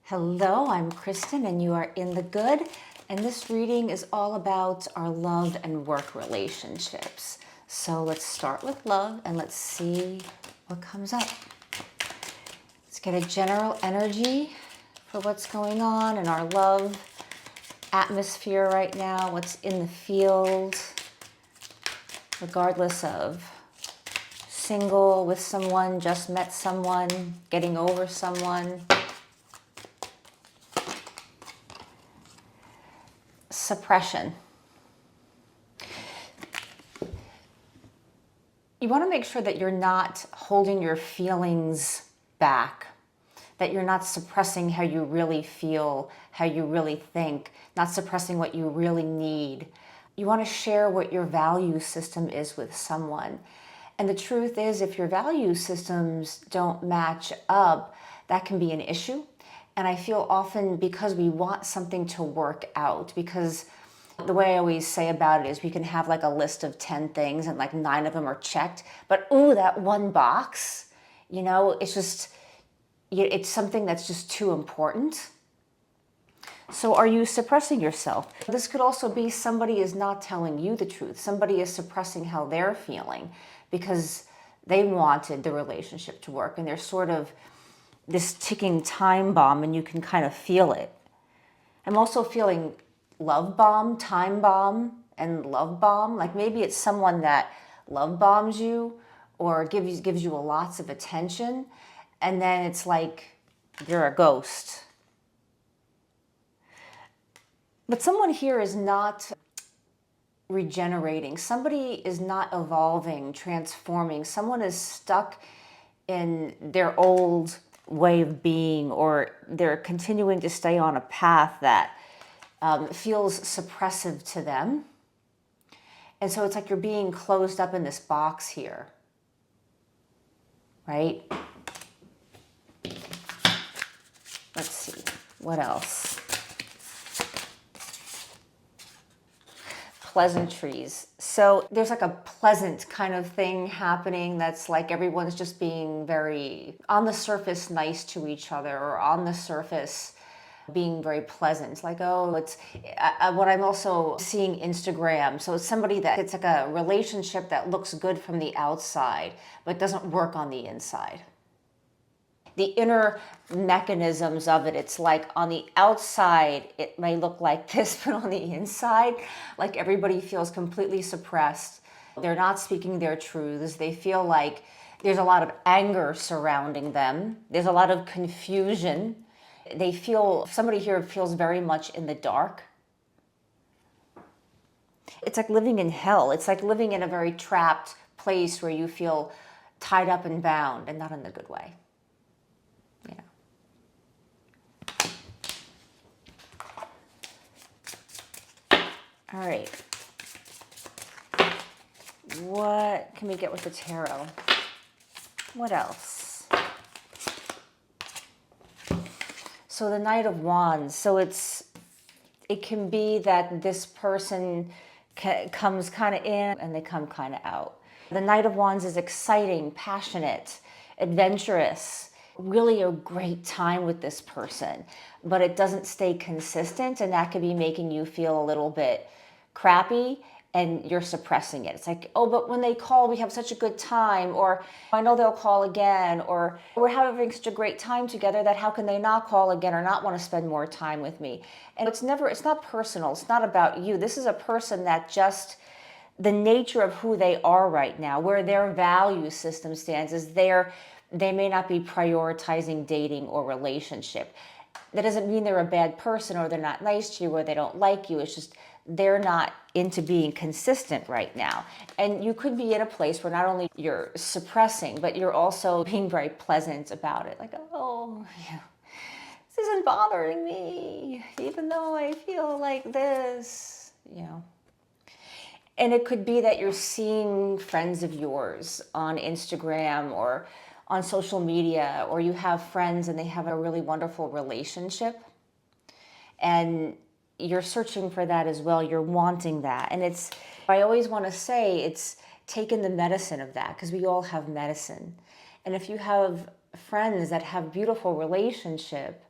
Hello, I'm Kristen and you are in the good. And this reading is all about our love and work relationships. So let's start with love and let's see what comes up. Let's get a general energy for what's going on in our love atmosphere right now, what's in the field, regardless of single, with someone, just met someone, getting over someone. Suppression. You want to make sure that you're not holding your feelings back, that you're not suppressing how you really feel, how you really think, not suppressing what you really need. You want to share what your value system is with someone. And the truth is, if your value systems don't match up, that can be an issue. And I feel often because we want something to work out, because the way I always say about it is we can have like a list of 10 things and like 9 of them are checked, but ooh, that one box, it's something that's just too important. So are you suppressing yourself? This could also be somebody is not telling you the truth. Somebody is suppressing how they're feeling because they wanted the relationship to work and they're sort of this ticking time bomb and you can kind of feel it. I'm also feeling love bomb, time bomb, and love bomb. Like maybe it's someone that love bombs you or gives you lots of attention, and then it's like you're a ghost. But someone here is not regenerating. Somebody is not evolving, transforming. Someone is stuck in their old way of being, or they're continuing to stay on a path that feels suppressive to them. And so it's like you're being closed up in this box here, right? Let's see, what else? Pleasantries. So there's like a pleasant kind of thing happening that's like everyone's just being very, on the surface, nice to each other, or on the surface, being very pleasant. Like, oh, it's what I'm also seeing Instagram. So it's somebody that it's like a relationship that looks good from the outside, but doesn't work on the inside. The inner mechanisms of it, it's like on the outside, it may look like this, but on the inside, like everybody feels completely suppressed. They're not speaking their truths. They feel like there's a lot of anger surrounding them. There's a lot of confusion. They feel, somebody here feels very much in the dark. It's like living in hell. It's like living in a very trapped place where you feel tied up and bound, and not in the good way. You know. All right. What can we get with the tarot? What else? So the Knight of Wands. So it can be that this person comes kind of in and they come kind of out. The Knight of Wands is exciting, passionate, adventurous, really a great time with this person, but it doesn't stay consistent, and that could be making you feel a little bit crappy and you're suppressing it. It's like, oh, but when they call, we have such a good time, or I know they'll call again, or we're having such a great time together that how can they not call again or not want to spend more time with me? And it's not personal. It's not about you. This is a person that just, the nature of who they are right now, where their value system stands, is they may not be prioritizing dating or relationship. That doesn't mean they're a bad person or they're not nice to you or they don't like you. It's just they're not into being consistent right now. And you could be in a place where not only you're suppressing, but you're also being very pleasant about it. Like, oh, yeah, this isn't bothering me, even though I feel like this, you know. And it could be that you're seeing friends of yours on Instagram or on social media, or you have friends and they have a really wonderful relationship. And you're searching for that as well. You're wanting that. And I always want to say, it's taking the medicine of that, because we all have medicine. And if you have friends that have beautiful relationship,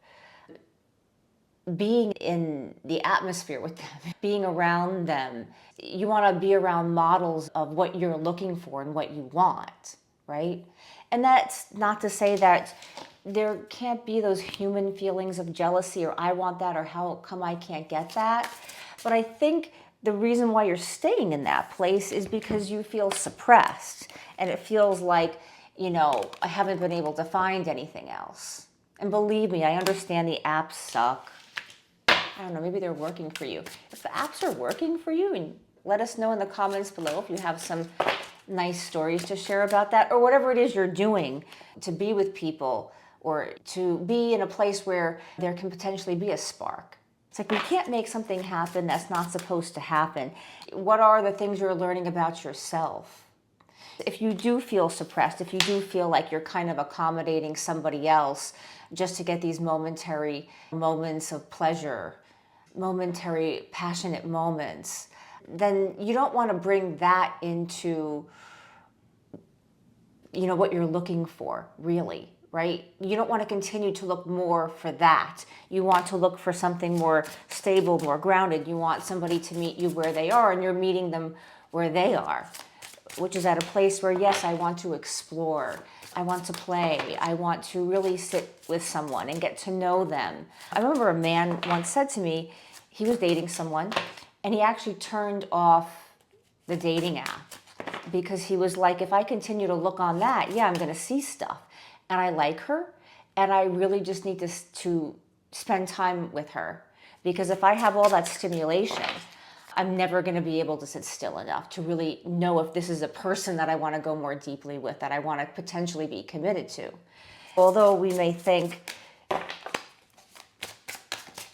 being in the atmosphere with them, being around them. You want to be around models of what you're looking for and what you want, right? And that's not to say that there can't be those human feelings of jealousy or I want that or how come I can't get that. But I think the reason why you're staying in that place is because you feel suppressed and it feels like, I haven't been able to find anything else. And believe me, I understand the apps suck. I don't know, maybe they're working for you. If the apps are working for you, and let us know in the comments below if you have some nice stories to share about that, or whatever it is you're doing to be with people or to be in a place where there can potentially be a spark. It's like we can't make something happen that's not supposed to happen. What are the things you're learning about yourself? If you do feel suppressed, if you do feel like you're kind of accommodating somebody else just to get these momentary moments of pleasure, momentary passionate moments, then you don't want to bring that into, what you're looking for, really, right? You don't want to continue to look more for that. You want to look for something more stable, more grounded. You want somebody to meet you where they are, and you're meeting them where they are, which is at a place where, yes, I want to explore. I want to play. I want to really sit with someone and get to know them. I remember a man once said to me, he was dating someone, and he actually turned off the dating app because he was like, if I continue to look on that, yeah, I'm going to see stuff. And I like her, and I really just need to spend time with her. Because if I have all that stimulation, I'm never going to be able to sit still enough to really know if this is a person that I want to go more deeply with, that I want to potentially be committed to. Although we may think,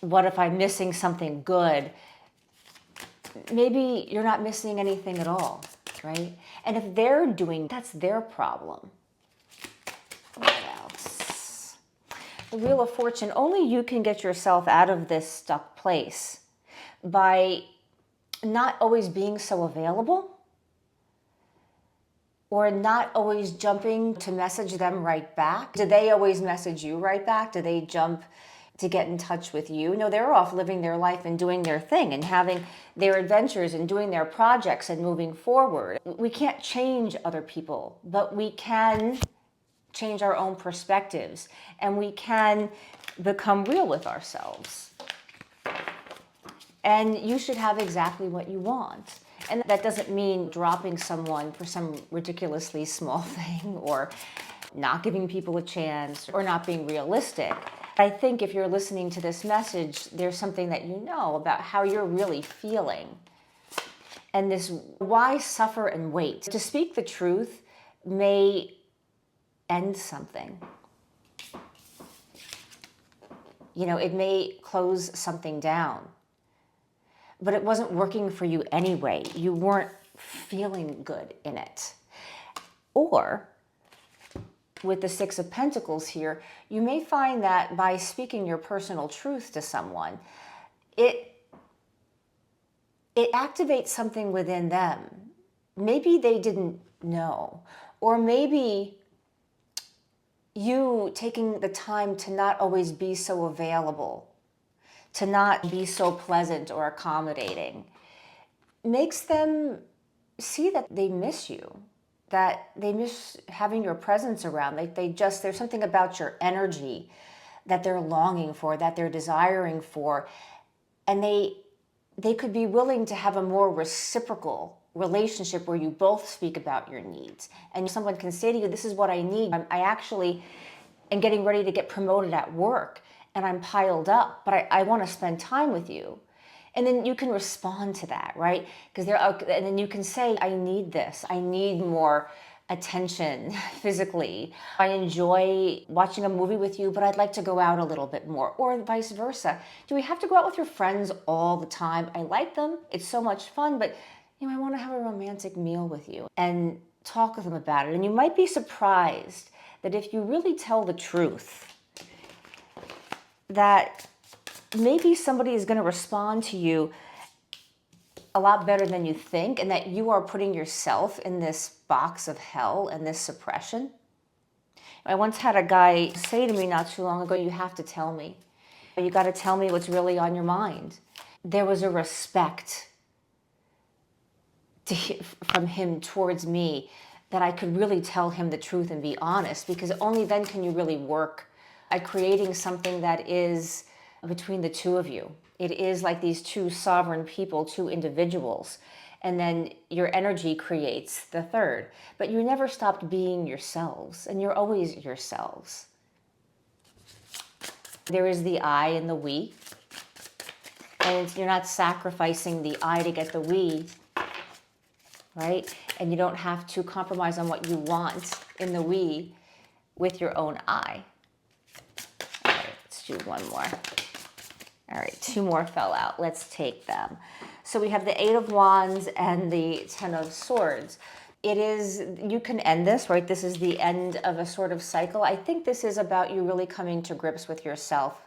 what if I'm missing something good? Maybe you're not missing anything at all, right? And if they're doing, that's their problem. What else? The Wheel of Fortune, only you can get yourself out of this stuck place by not always being so available or not always jumping to message them right back. Do they always message you right back? Do they jump to get in touch with you? No, they're off living their life and doing their thing and having their adventures and doing their projects and moving forward. We can't change other people, but we can change our own perspectives and we can become real with ourselves. And you should have exactly what you want. And that doesn't mean dropping someone for some ridiculously small thing or not giving people a chance or not being realistic. I think if you're listening to this message, there's something that you know about how you're really feeling. And this, why suffer and wait? To speak the truth may end something. It may close something down. But it wasn't working for you anyway. You weren't feeling good in it. Or, with the Six of Pentacles here, you may find that by speaking your personal truth to someone, it activates something within them. Maybe they didn't know. Or maybe you taking the time to not always be so available, to not be so pleasant or accommodating, makes them see that they miss you, that they miss having your presence around. There's something about your energy that they're longing for, that they're desiring for, and they could be willing to have a more reciprocal relationship where you both speak about your needs. And someone can say to you, this is what I need. I actually am getting ready to get promoted at work, and I'm piled up, but I want to spend time with you. And then you can respond to that, right? And then you can say, I need this. I need more attention physically. I enjoy watching a movie with you, but I'd like to go out a little bit more, or vice versa. Do we have to go out with your friends all the time? I like them. It's so much fun, but I want to have a romantic meal with you and talk with them about it. And you might be surprised that if you really tell the truth, that maybe somebody is going to respond to you a lot better than you think, and that you are putting yourself in this box of hell and this suppression. I once had a guy say to me not too long ago, you have to tell me. You got to tell me what's really on your mind. There was a respect from him towards me that I could really tell him the truth and be honest, because only then can you really work at creating something that is between the two of you. It is like these two sovereign people, two individuals, and then your energy creates the third. But you never stopped being yourselves, and you're always yourselves. There is the I and the we, and you're not sacrificing the I to get the we, right? And you don't have to compromise on what you want in the we with your own I. All right, let's do one more. All right, two more fell out. Let's take them. So we have the Eight of Wands and the Ten of Swords. It is, you can end this, right? This is the end of a sort of cycle. I think this is about you really coming to grips with yourself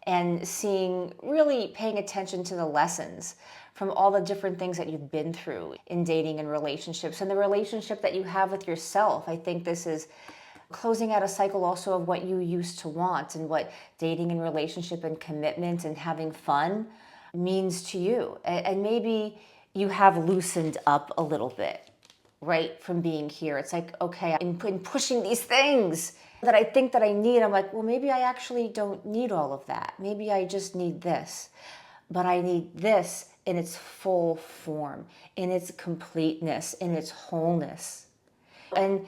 and seeing, really paying attention to the lessons from all the different things that you've been through in dating and relationships, and the relationship that you have with yourself. I think this is closing out a cycle also of what you used to want and what dating and relationship and commitment and having fun means to you. And maybe you have loosened up a little bit, right, from being here. It's like, okay, in pushing these things that I think that I need, I'm like, well, maybe I actually don't need all of that. Maybe I just need this. But I need this in its full form, in its completeness, in its wholeness. And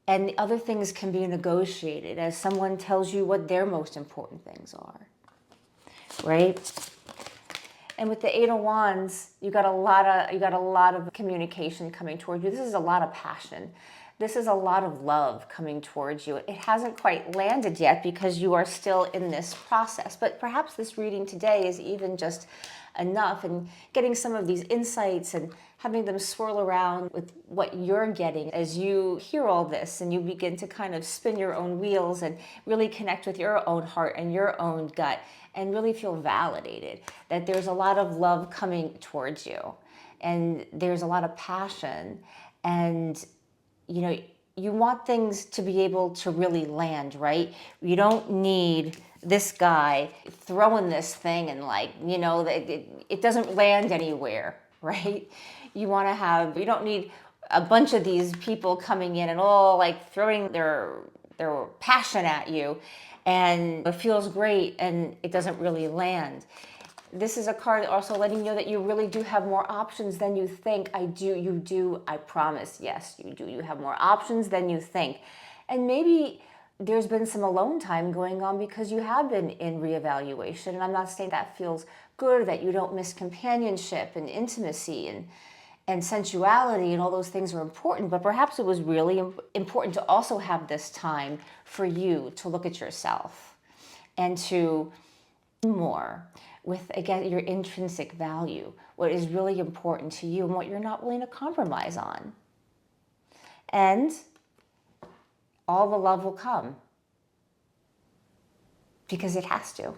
the other things can be negotiated as someone tells you what their most important things are, right? And with the Eight of Wands, you got a lot of communication coming towards you. This is a lot of passion. This is a lot of love coming towards you. It hasn't quite landed yet because you are still in this process. But perhaps this reading today is even just enough, and getting some of these insights and having them swirl around with what you're getting as you hear all this and you begin to kind of spin your own wheels and really connect with your own heart and your own gut and really feel validated that there's a lot of love coming towards you and there's a lot of passion, and you know, you want things to be able to really land, right? You don't need this guy throwing this thing and like, you know, it doesn't land anywhere, right? You want to have, you don't need a bunch of these people coming in and all like throwing their passion at you, and it feels great and it doesn't really land. This is a card also letting you know that you really do have more options than you think. You do, I promise. Yes, you do. You have more options than you think. And maybe there's been some alone time going on because you have been in reevaluation. And I'm not saying that feels good, that you don't miss companionship and intimacy and sensuality, and all those things are important. But perhaps it was really important to also have this time for you to look at yourself and to more with, again, your intrinsic value, what is really important to you and what you're not willing to compromise on. And all the love will come because it has to.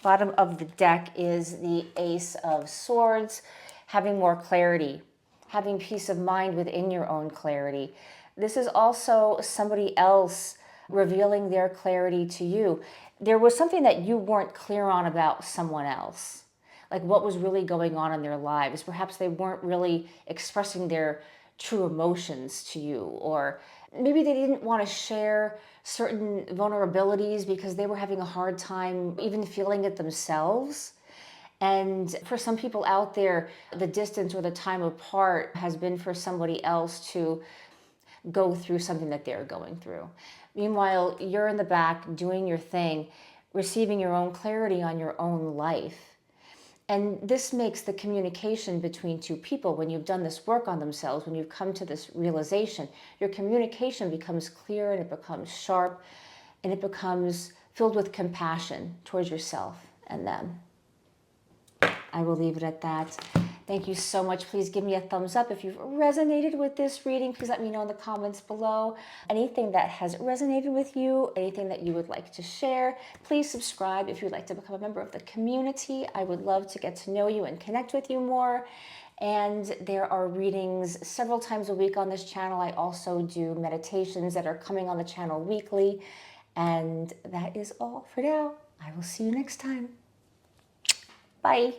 Bottom of the deck is the Ace of Swords, having more clarity, having peace of mind within your own clarity. This is also somebody else revealing their clarity to you. There was something that you weren't clear on about someone else, like what was really going on in their lives. Perhaps they weren't really expressing their true emotions to you, or maybe they didn't want to share certain vulnerabilities because they were having a hard time even feeling it themselves. And for some people out there, the distance or the time apart has been for somebody else to go through something that they're going through. Meanwhile, you're in the back doing your thing, receiving your own clarity on your own life. And this makes the communication between two people, when you've done this work on themselves, when you've come to this realization, your communication becomes clear and it becomes sharp and it becomes filled with compassion towards yourself and them. I will leave it at that. Thank you so much. Please give me a thumbs up if you've resonated with this reading. Please let me know in the comments below. Anything that has resonated with you, anything that you would like to share. Please subscribe if you'd like to become a member of the community. I would love to get to know you and connect with you more. And there are readings several times a week on this channel. I also do meditations that are coming on the channel weekly. And that is all for now. I will see you next time. Bye.